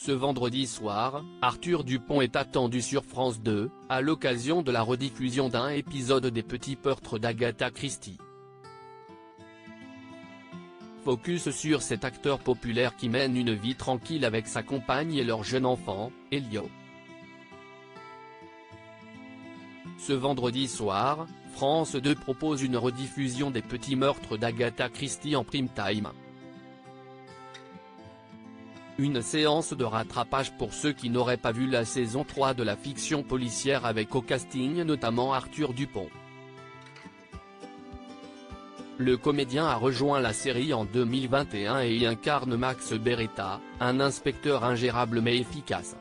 Ce vendredi soir, Arthur Dupont est attendu sur France 2, à l'occasion de la rediffusion d'un épisode des Petits Meurtres d'Agatha Christie. Focus sur cet acteur populaire qui mène une vie tranquille avec sa compagne et leur jeune enfant, Elio. Ce vendredi soir, France 2 propose une rediffusion des Petits Meurtres d'Agatha Christie en prime time. Une séance de rattrapage pour ceux qui n'auraient pas vu la saison 3 de la fiction policière avec au casting notamment Arthur Dupont. Le comédien a rejoint la série en 2021 et y incarne Max Beretta, un inspecteur ingérable mais efficace.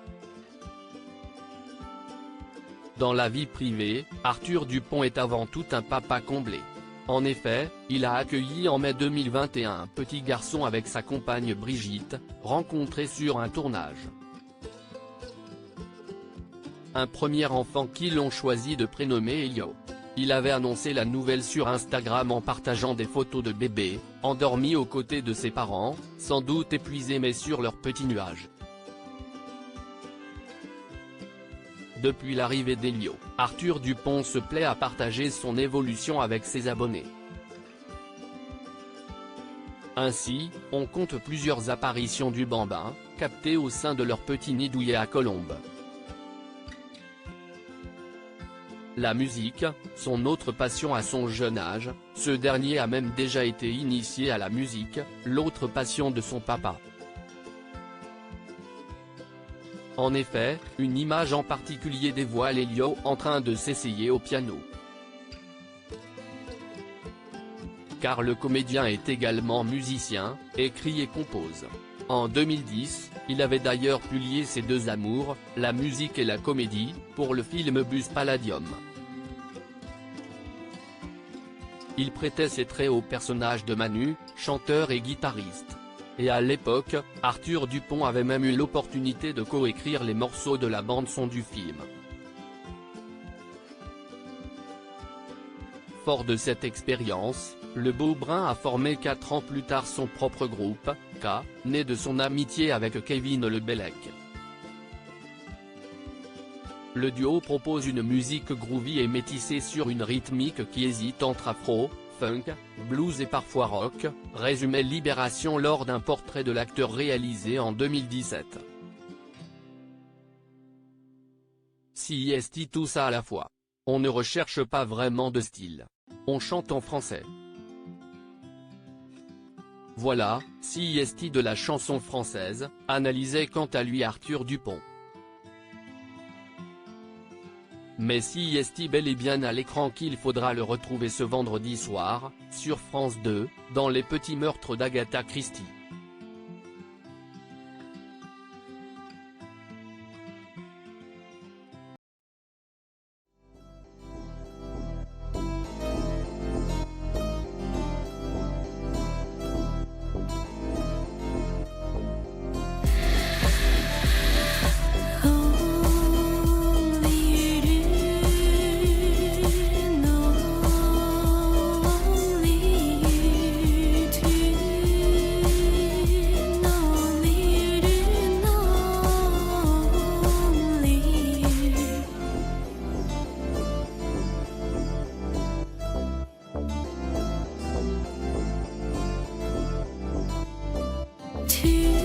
Dans la vie privée, Arthur Dupont est avant tout un papa comblé. En effet, il a accueilli en mai 2021 un petit garçon avec sa compagne Brigitte, rencontré sur un tournage. Un premier enfant qu'ils ont choisi de prénommer Elio. Il avait annoncé la nouvelle sur Instagram en partageant des photos de bébé, endormi aux côtés de ses parents, sans doute épuisés mais sur leur petit nuage. Depuis l'arrivée d'Elio, Arthur Dupont se plaît à partager son évolution avec ses abonnés. Ainsi, on compte plusieurs apparitions du bambin, captées au sein de leur petit nid douillet à Colombes. La musique, son autre passion à son jeune âge, ce dernier a même déjà été initié à la musique, l'autre passion de son papa. En effet, une image en particulier dévoile Elio en train de s'essayer au piano. Car le comédien est également musicien, écrit et compose. En 2010, il avait d'ailleurs pu lier ses deux amours, la musique et la comédie, pour le film Bus Palladium. Il prêtait ses traits au personnage de Manu, chanteur et guitariste. Et à l'époque, Arthur Dupont avait même eu l'opportunité de coécrire les morceaux de la bande-son du film. Fort de cette expérience, le Beaubrun a formé 4 ans plus tard son propre groupe, K, né de son amitié avec Kevin Lebellec. Le duo propose une musique groovy et métissée sur une rythmique qui hésite entre afro, funk, blues et parfois rock, résumait Libération lors d'un portrait de l'acteur réalisé en 2017. Si est tout ça à la fois. On ne recherche pas vraiment de style. On chante en français. Voilà, si est de la chanson française, analysait quant à lui Arthur Dupont. Mais si est bel et bien à l'écran qu'il faudra le retrouver ce vendredi soir, sur France 2, dans Les Petits Meurtres d'Agatha Christie. To